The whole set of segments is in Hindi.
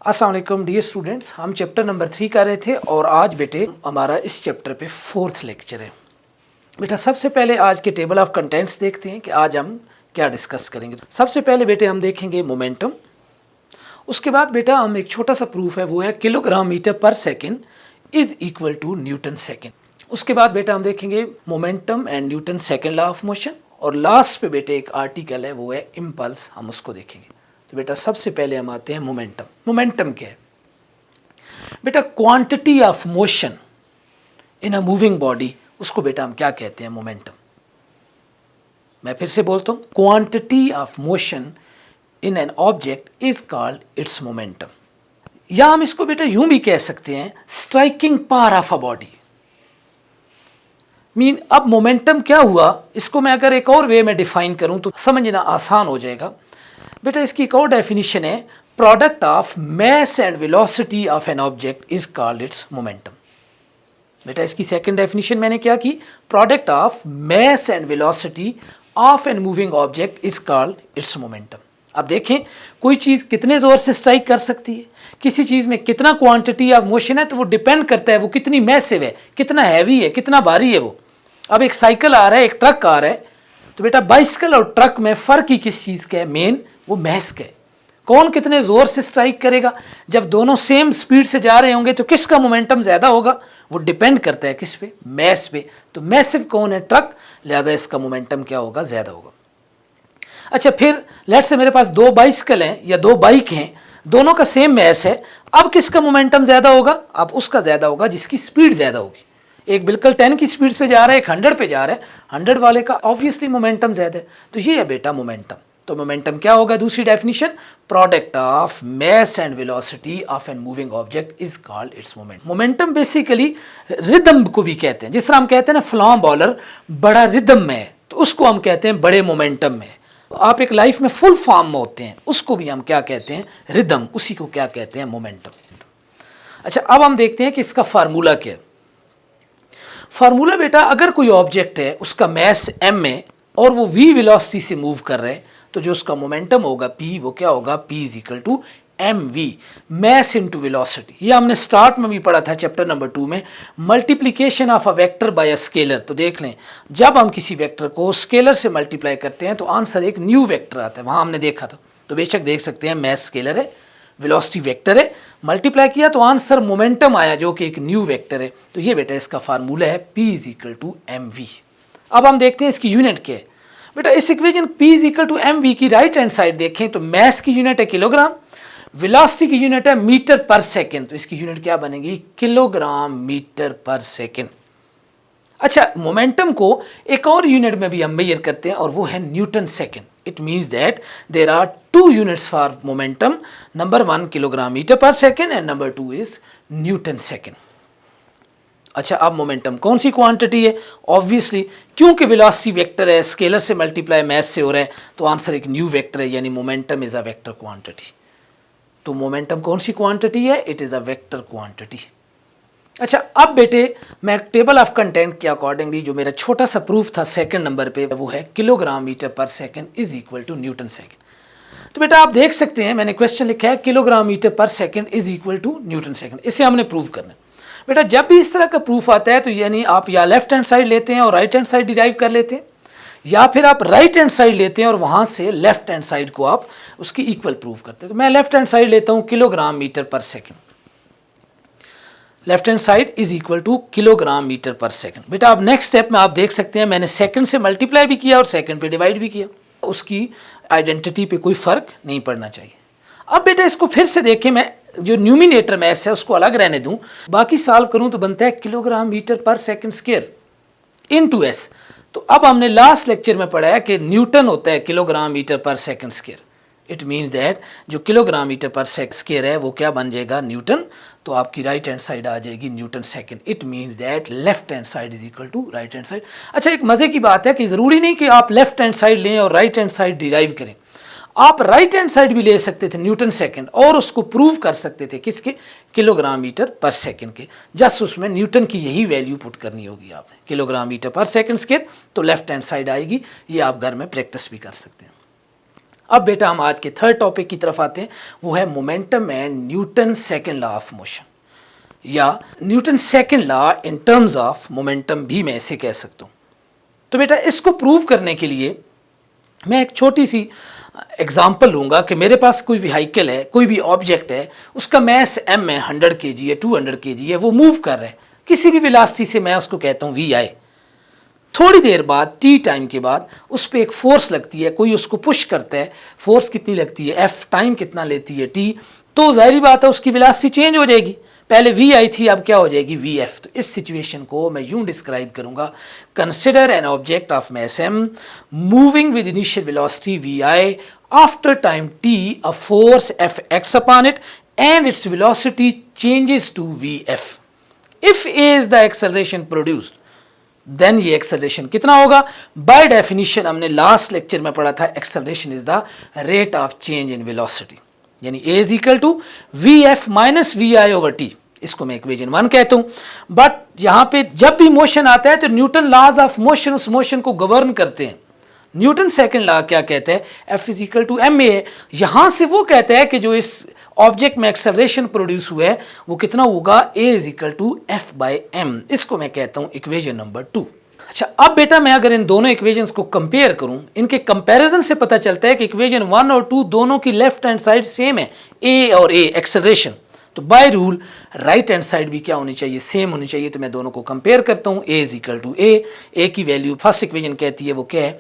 अस्सलाम वालेकुम डियर स्टूडेंट्स, हम चैप्टर नंबर 3 कर रहे थे और आज बेटे हमारा इस चैप्टर पे 4th लेक्चर है। बेटा सबसे पहले आज के टेबल ऑफ कंटेंट्स देखते हैं कि आज हम क्या डिस्कस करेंगे। सबसे पहले बेटे हम देखेंगे मोमेंटम। उसके बाद बेटा हम एक छोटा सा प्रूफ है, वो है kilogram metre per second is equal to newton second. उसके बाद बेटा हम देखेंगे momentum and Newton second law of motion, और लास्ट पे बेटे एक आर्टिकल है, वो है इम्पल्स, हम उसको देखेंगे। तो बेटा सबसे पहले हम आते हैं मोमेंटम। मोमेंटम क्या है बेटा? Quantity of motion in a moving body, उसको बेटा हम क्या कहते हैं? मोमेंटम। मैं फिर से बोलता हूं, quantity of motion in an object is called its momentum. या हम इसको बेटा यूं भी कह सकते हैं, striking power of a body. Mean अब मोमेंटम क्या हुआ, इसको मैं अगर एक और वे में डिफाइन करूं तो समझना आसान हो जाएगा। बेटा इसकी एक और डेफिनेशन है, product of mass and velocity of an object is called its momentum. बेटा इसकी सेकंड डेफिनेशन मैंने क्या की, product of mass and velocity of an moving object is called its momentum. अब देखें, कोई चीज़ कितने ज़ोर से स्ट्राइक कर सकती है, किसी चीज़ में कितना क्वांटिटी ऑफ मोशन है, तो वो डिपेंड करता है वो कितनी मैसिव है, कितना हैवी है, कितना भारी है वो। अब एक साइकिल आ रहा है, एक ट्रक आ रहा है, तो बेटा बाइसिकल और ट्रक में फ़र्क ही किस चीज़ का है? मेन वो मैस का है। कौन कितने ज़ोर से स्ट्राइक करेगा? जब दोनों सेम स्पीड से जा रहे होंगे तो किसका मोमेंटम ज़्यादा होगा? वो डिपेंड करता है किस पे? मैस पे। तो मैसिव कौन है? ट्रक, लिहाजा इसका मोमेंटम क्या होगा? ज़्यादा होगा। अच्छा, फिर लेट से मेरे पास दो बाइसिकल हैं या दो बाइक हैं, दोनों का सेम मैस है, अब किसका मोमेंटम ज़्यादा होगा? अब उसका ज़्यादा होगा जिसकी स्पीड ज़्यादा होगी। एक बिल्कुल 10 की स्पीड पे जा रहा है, एक 100 पे जा रहा है, 100 वाले का ऑब्वियसली मोमेंटम ज़्यादा है। तो ये है बेटा मोमेंटम। तो मोमेंटम क्या होगा? दूसरी definition, product of mass and velocity of an moving object is called its momentum. Momentum basically rhythm को भी कहते हैं। जिस तरह हम कहते हैं ना फ्लॉम बॉलर बड़ा रिदम में है, तो उसको हम कहते हैं बड़े मोमेंटम में। आप एक लाइफ में फुल फॉर्म में होते हैं, उसको भी हम क्या कहते हैं? रिदम। उसी को क्या कहते हैं? मोमेंटम। अच्छा, अब हम देखते हैं कि इसका फार्मूला क्या है। फार्मूला बेटा, अगर कोई ऑब्जेक्ट है, उसका मैस m है और वो v वेलोसिटी से मूव कर रहे हैं, तो जो उसका मोमेंटम होगा p, वो क्या होगा? p is equal to mv, mass into velocity. ये हमने स्टार्ट में भी पढ़ा था चैप्टर नंबर 2 में, multiplication of a vector by a scalar. तो देख लें, जब हम किसी वेक्टर को स्केलर से मल्टीप्लाई करते हैं तो आंसर एक न्यू वेक्टर आता है, वहाँ हमने देखा था। तो बेशक देख सकते हैं, मैस स्केलर है, वेलोसिटी वेक्टर है, मल्टीप्लाई किया तो आंसर मोमेंटम आया जो कि एक न्यू वेक्टर है। तो ये बेटा इसका फार्मूला है, p is equal to mv। अब हम देखते हैं इसकी यूनिट क्या है। बेटा इस equation p is equal to mv की राइट हैंड साइड देखें तो मैस की यूनिट है किलोग्राम, वेलोसिटी की यूनिट है मीटर पर सेकेंड, तो इसकी यूनिट क्या बनेगी? Kilogram metre per second. अच्छा, मोमेंटम को एक और यूनिट में भी हम मेजर करते हैं और वो है Newton second. It means that there are two units for momentum. Number 1 kilogram meter per second and number 2 is Newton second. अच्छा, अब मोमेंटम कौन सी क्वांटिटी है? ऑब्वियसली क्योंकि वेलोसिटी वेक्टर है, स्केलर से मल्टीप्लाई मैस से हो रहा है, तो आंसर एक न्यू वेक्टर है, यानी momentum is a vector quantity. तो मोमेंटम कौन सी क्वांटिटी है? It is a vector quantity. अच्छा, अब बेटे मैं टेबल ऑफ कंटेंट के अकॉर्डिंगली जो मेरा छोटा सा प्रूफ था सेकंड नंबर पे, वो है kilogram metre per second is equal to newton second. तो बेटा आप देख सकते हैं, मैंने क्वेश्चन लिखा है kilogram metre per second is equal to newton second. इसे हमने प्रूव करना है। बेटा जब भी इस तरह का प्रूफ आता है तो यानी आप या लेफ्ट हैंड साइड लेते हैं और राइट हैंड साइड डिराइव कर लेते हैं, या फिर आप राइट हैंड साइड लेते हैं और वहाँ से लेफ्ट हैंड साइड को आप उसकी इक्वल प्रूव करते हैं। तो मैं लेफ्ट हैंड साइड लेता हूँ, kilogram metre per second, left hand side is equal to kilogram metre per second. बेटा अब नेक्स्ट स्टेप में आप देख सकते हैं, मैंने सेकंड से मल्टीप्लाई भी किया और सेकंड पे डिवाइड भी किया, उसकी आइडेंटिटी पे कोई फर्क नहीं पड़ना चाहिए। अब बेटा इसको फिर से देखें, मैं जो न्यूमिनेटर मैस है उसको अलग रहने दूं, बाकी सॉल्व करूं तो बनता है kilogram metre per second square into s। तो अब हमने लास्ट लेक्चर में पढ़ा है कि न्यूटन होता है kilogram metre per second square. It means that जो kilogram metre per second square है वो क्या बन जाएगा? न्यूटन। तो आपकी राइट हैंड साइड आ जाएगी newton second. It means that left hand side is equal to right hand side. अच्छा, एक मजे की बात है कि जरूरी नहीं कि आप लेफ्ट हैंड साइड लें और राइट हैंड साइड डिराइव करें, आप राइट हैंड साइड भी ले सकते थे न्यूटन सेकंड और उसको प्रूव कर सकते थे किसके? किलोग्राम मीटर पर सेकंड के। जस्ट उसमें न्यूटन की यही वैल्यू पुट करनी होगी आपने, kilogram metre per second square, तो लेफ्ट हैंड साइड आएगी। ये आप घर में प्रैक्टिस भी कर सकते हैं। अब बेटा हम आज के थर्ड टॉपिक की तरफ आते हैं, वो है momentum and Newton second law of motion, या Newton second law in terms of momentum भी मैं इसे कह सकता हूँ। तो बेटा इसको प्रूव करने के लिए मैं एक छोटी सी एग्जाम्पल लूँगा कि मेरे पास कोई व्हीकल है, कोई भी ऑब्जेक्ट है, उसका मैस m है, 100 kg है, 200 kg है, वो मूव कर रहा है किसी भी वेलोसिटी से, मैं उसको कहता हूँ vi। थोड़ी देर बाद t टाइम के बाद उस पर एक फोर्स लगती है, कोई उसको पुश करता है, फोर्स कितनी लगती है f, टाइम कितना लेती है t, तो जाहिर बात है उसकी वेलोसिटी चेंज हो जाएगी। पहले vi थी, अब क्या हो जाएगी vf। तो इस सिचुएशन को मैं यूं डिस्क्राइब करूंगा, consider an object of mass m moving with initial velocity vi, after time t a force f acts upon it and its velocity changes to vf। if a is the acceleration produced, then ये एक्सेलरेशन कितना होगा? बाय डेफिनेशन हमने लास्ट लेक्चर में पढ़ा था, acceleration is the rate of change in velocity, यानी a is equal to V F minus V I over T. इसको मैं इक्वेशन 1 कहता हूं। बट यहां पे जब भी मोशन आता है तो न्यूटन लॉज ऑफ मोशन उस मोशन को गवर्न करते हैं। न्यूटन सेकंड लॉ क्या कहते हैं? F is equal to M A. यहां से वो कहता है कि जो इस ऑब्जेक्ट में एक्सेलरेशन प्रोड्यूस हुआ है वो कितना होगा? A is equal to F by M. इसको मैं कहता हूं इक्वेशन नंबर 2। अच्छा, अब बेटा मैं अगर इन दोनों इक्वेशंस को कंपेयर करूं, इनके कंपैरिजन से पता चलता है कि इक्वेशन 1 और 2 दोनों की लेफ्ट हैंड साइड सेम है, A और A एक्सेलरेशन। तो by rule right hand side भी क्या होनी चाहिए? सेम होनी चाहिए। तो मैं दोनों को कंपेयर करता हूं। A is equal to A की वैल्यू फर्स्ट इक्वेशन कहती है वो क्या है?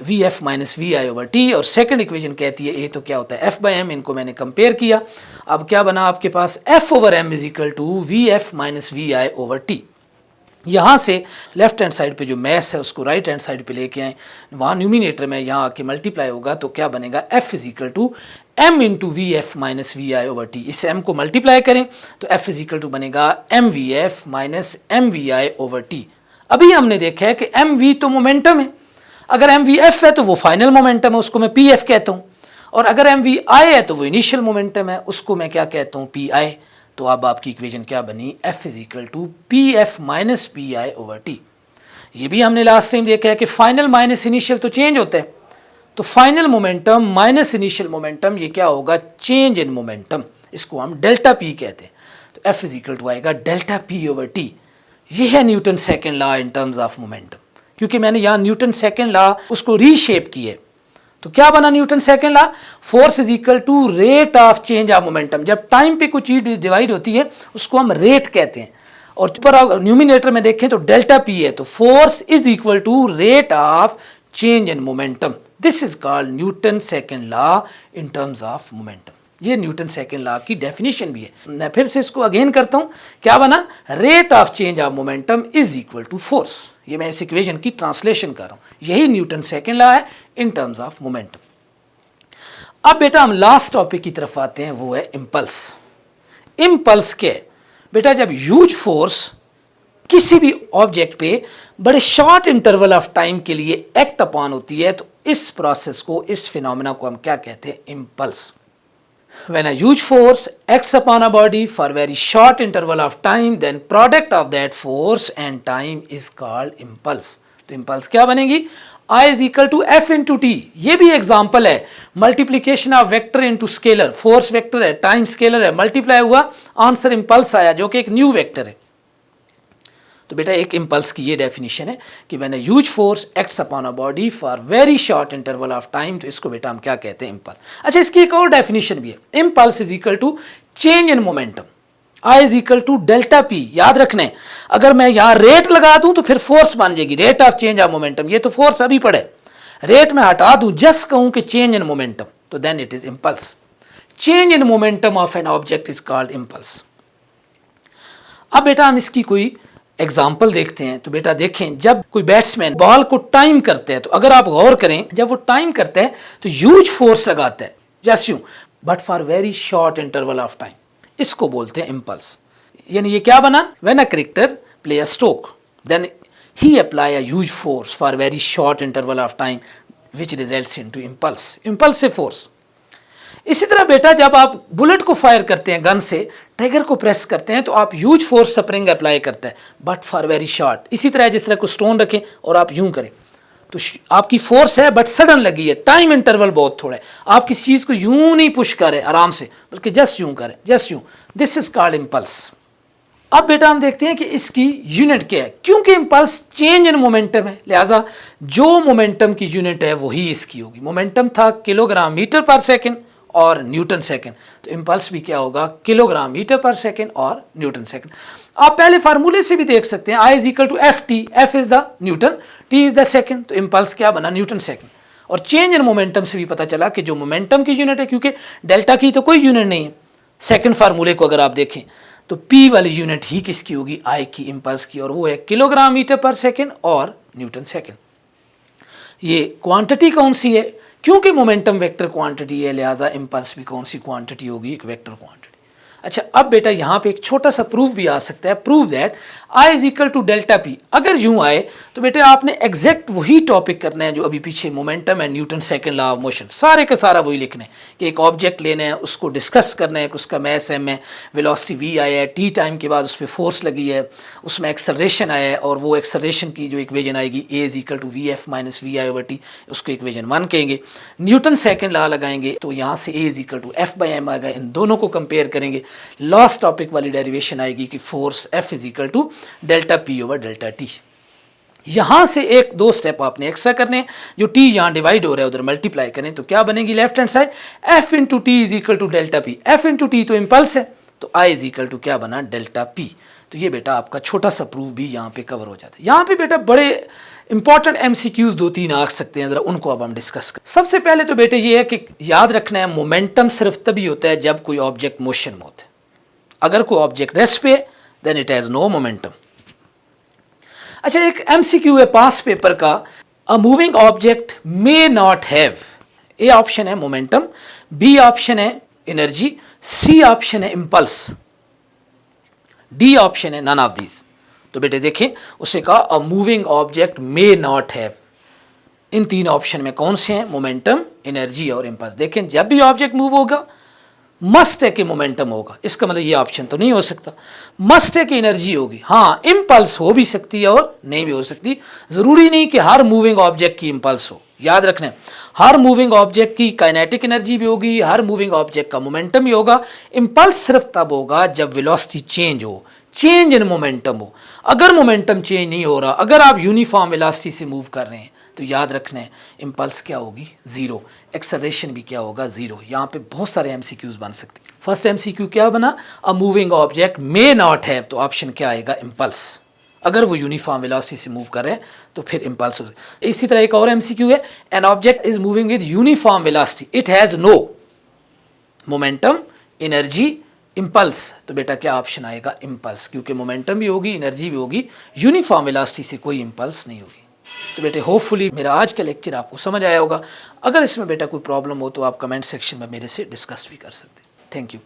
V F minus V I over T, और सेकेंड इक्वेशन कहती है A तो क्या होता है? F by M. इनको मैंने कंपेयर किया, अब क्या बना आपके पास? F over M is equal to V F minus V I over T. यहाँ से लेफ्ट हैंड साइड पे जो मैस है उसको राइट हैंड साइड पे लेके आए, वहाँ न्यूमिनेटर में यहाँ आके मल्टीप्लाई होगा तो क्या बनेगा? F is equal to M into V F minus V I over T. इस m को मल्टीप्लाई करें तो F इज इक्वल टू बनेगा M V F minus M V I over T. अभी हमने देखा है कि एम वी तो मोमेंटम है, अगर एम वी एफ है तो वो फाइनल मोमेंटम है, उसको मैं पी एफ कहता हूँ, और अगर एम वी आई है तो वो इनिशियल मोमेंटम है, उसको मैं क्या कहता हूँ? P I. तो अब आपकी इक्वेशन क्या बनी? F is equal to P F minus P I over T. ये भी हमने लास्ट टाइम देखा है कि फाइनल माइनस इनिशियल तो चेंज होता है, तो final momentum minus initial momentum ये क्या होगा? Change in momentum. इसको हम डेल्टा पी कहते हैं। तो F इज इक्वल टू आएगा डेल्टा पी ओवर टी। ये है Newton second law in terms of momentum. क्योंकि मैंने यहाँ न्यूटन सेकेंड लॉ उसको रीशेप किए, तो क्या बना Newton second law? Force is equal to rate of change of momentum. जब टाइम पे कुछ चीज डिवाइड होती है उसको हम रेट कहते हैं, और ऊपर न्यूमिनेटर में देखें तो डेल्टा पी है, तो force is equal to rate of change in momentum. This is called Newton second law in terms of momentum. ये न्यूटन सेकेंड लॉ की डेफिनेशन भी है। मैं फिर से इसको अगेन करता हूं, क्या बना? Rate of change of momentum is equal to force. ये मैं इस इक्वेशन की ट्रांसलेशन कर रहा हूं, यही न्यूटन सेकेंड लॉ है इन टर्म्स ऑफ मोमेंटम। अब बेटा हम लास्ट टॉपिक की तरफ आते हैं, वो है इम्पल्स। इम्पल्स क्या है? बेटा जब ह्यूज फोर्स किसी भी ऑब्जेक्ट पे बड़े शॉर्ट इंटरवल ऑफ टाइम के लिए एक्ट अपॉन होती है तो इस प्रोसेस को, इस फिनोमेना को हम क्या कहते हैं? Impulse. When a huge force acts upon a body for very short interval of time, then product of that force and time is called impulse. तो impulse क्या बनेगी? I is equal to F into T। ये भी एग्जाम्पल है, multiplication of vector into scalar. Force vector है, टाइम स्केलर है, मल्टीप्लाई हुआ, आंसर इम्पल्स आया जो कि एक न्यू वेक्टर है। तो बेटा एक इम्पल्स की ये डेफिनेशन है कि when a huge force acts upon a body for very short interval of time, तो इसको बेटा हम क्या कहते हैं? इम्पल्स। अच्छा, इसकी एक और डेफिनेशन भी है, impulse is equal to change in momentum. I is equal to delta P. याद रखने, अगर मैं यहाँ रेट लगा दूं तो फिर फोर्स बन जाएगी, rate of change of momentum. ये तो फोर्स अभी पड़े, रेट में हटा दूं, जस्ट कहूं कि चेंज इन मोमेंटम, तो then it is impulse. Change in momentum of an object is called impulse. अब बेटा हम इसकी कोई एग्जाम्पल देखते हैं। तो बेटा देखें, जब कोई बैट्समैन बॉल को टाइम करते हैं, तो अगर आप गौर करें, जब वो टाइम करते हैं तो ह्यूज फोर्स लगाता है, जैसे यूं, but for very short interval of time. इसको बोलते हैं इम्पल्स। यानी ये क्या बना? When a cricketer play a stroke, then he apply a huge force for very short interval of time which results into impulse. Impulsive force. इसी तरह बेटा जब आप बुलेट को फायर करते हैं गन से, ट्रिगर को प्रेस करते हैं तो आप ह्यूज फोर्स स्प्रिंग अप्लाई करते हैं, बट फॉर वेरी शॉर्ट। इसी तरह जिस तरह को स्टोन रखें और आप यूं करें तो आपकी फोर्स है बट सडन लगी है, टाइम इंटरवल बहुत थोड़ा है, आप किसी चीज़ को यूं नहीं पुश करें आराम से, बल्कि जस्ट यूं करें, जस्ट यूं, दिस इज कॉल्ड इम्पल्स। अब बेटा हम देखते हैं कि इसकी यूनिट क्या है, क्योंकि इम्पल्स चेंज इन मोमेंटम है, लिहाजा जो मोमेंटम की यूनिट है वही इसकी होगी। मोमेंटम था किलोग्राम मीटर पर सेकेंड और न्यूटन सेकेंड, तो इम्पल्स भी क्या होगा, किलोग्राम मीटर पर सेकेंड और न्यूटन सेकेंड। आप पहले फार्मूले से भी देख सकते हैं, I is equal to F T, F is the newton, T is the second, तो इम्पल्स क्या बना, न्यूटन सेकेंड। और चेंज इन मोमेंटम से भी पता चला कि जो मोमेंटम की यूनिट है, क्योंकि डेल्टा की तो कोई यूनिट नहीं है, सेकेंड फार्मूले को अगर आप देखें तो P वाली यूनिट ही किसकी होगी, I की, इम्पल्स की, और वो है किलोग्राम मीटर पर सेकेंड और न्यूटन सेकेंड। ये क्वांटिटी कौन सी है, क्योंकि मोमेंटम वेक्टर क्वांटिटी है, लिहाजा इम्पल्स भी कौन सी क्वांटिटी होगी, एक वेक्टर क्वांटिटी। अच्छा, अब बेटा यहाँ पे एक छोटा सा प्रूफ भी आ सकता है, prove that I is equal to delta P. अगर यूं आए तो बेटा आपने एग्जैक्ट वही टॉपिक करना है जो अभी पीछे momentum and Newton second law of motion, सारे का सारा वही लिखना है कि एक ऑब्जेक्ट लेना है, उसको डिस्कस करना है कि उसका मैस एम है, वेलोसिटी वी आया है, टी टाइम के बाद उस पर फोर्स लगी है, उसमें एक्सेलरेशन आया है, और वो एक्सेलरेशन की जो इक्वेशन आएगी A is equal to V F minus V I over T, उसको इक्वेशन 1 कहेंगे। न्यूटन सेकंड लॉ लगाएंगे तो यहाँ से A is equal to F by M आएगा, इन दोनों को कंपेयर करेंगे, लास्ट टॉपिक वाली डेरिवेशन आएगी कि force F is equal to delta P over delta T. यहां से एक दो स्टेप आपने एक्स्ट्रा करने हैं, जो टी यहां डिवाइड हो रहा है उधर मल्टीप्लाई करें तो क्या बनेगी, left hand side F into T is equal to delta P, F into T तो इम्पल्स है, तो आई इज इक्वल टू क्या बना, डेल्टा पी। तो ये बेटा आपका छोटा सा प्रूफ भी यहाँ पे कवर हो जाता है। यहाँ पे बेटा बड़े इंपॉर्टेंट एमसीक्यूज 2-3 आ सकते हैं, जरा उनको अब हम डिस्कस करें। सबसे पहले तो बेटे ये है कि याद रखना है, मोमेंटम सिर्फ तभी होता है जब कोई ऑब्जेक्ट मोशन में होता है। अगर कोई ऑब्जेक्ट रेस्ट पे then it has no momentum. अच्छा, एक एमसीक्यू है पास पेपर का, a moving object may not have, A option है मोमेंटम, बी ऑप्शन है एनर्जी, सी ऑप्शन है इंपल्स, डी ऑप्शन है नन ऑफ दीज। तो बेटे देखें, उसे कहा a moving object may not have, इन 3 ऑप्शन में कौन से हैं, मोमेंटम, एनर्जी और इंपल्स। देखें, जब भी ऑब्जेक्ट मूव होगा मस्ट है कि मोमेंटम होगा, इसका मतलब ये ऑप्शन तो नहीं हो सकता। मस्ट है कि एनर्जी होगी, हाँ इंपल्स हो भी सकती है और नहीं भी हो सकती, जरूरी नहीं कि हर मूविंग ऑब्जेक्ट की इंपल्स हो। याद रखना, हर मूविंग ऑब्जेक्ट की काइनेटिक एनर्जी भी होगी, हर मूविंग ऑब्जेक्ट का मोमेंटम भी होगा। इंपल्स सिर्फ तब होगा जब वेलोसिटी चेंज हो, चेंज इन मोमेंटम हो। अगर मोमेंटम चेंज नहीं हो रहा, अगर आप यूनिफॉर्म वेलोसिटी से मूव कर रहे हैं, तो याद रखना है इंपल्स क्या होगी, जीरो, एक्सेलरेशन भी क्या होगा, जीरो। यहाँ पे बहुत सारे एमसीक्यूज बन सकते हैं। फर्स्ट एमसीक्यू क्या बना, अ moving object may not have, तो ऑप्शन क्या आएगा, इंपल्स। अगर वो यूनिफॉर्म वेलोसिटी से मूव कर रहे हैं तो फिर इंपल्स हो। इसी तरह एक और एमसीक्यू है, an object is moving with uniform velocity, it has no momentum, energy, impulse, तो बेटा क्या ऑप्शन आएगा, इंपल्स, क्योंकि मोमेंटम भी होगी, एनर्जी भी होगी, यूनिफॉर्म वेलोसिटी से कोई इंपल्स नहीं होगी। तो बेटे होपफुली मेरा आज का लेक्चर आपको समझ आया होगा। अगर इसमें बेटा कोई प्रॉब्लम हो तो आप कमेंट सेक्शन में मेरे से डिस्कस भी कर सकते हैं। Thank you.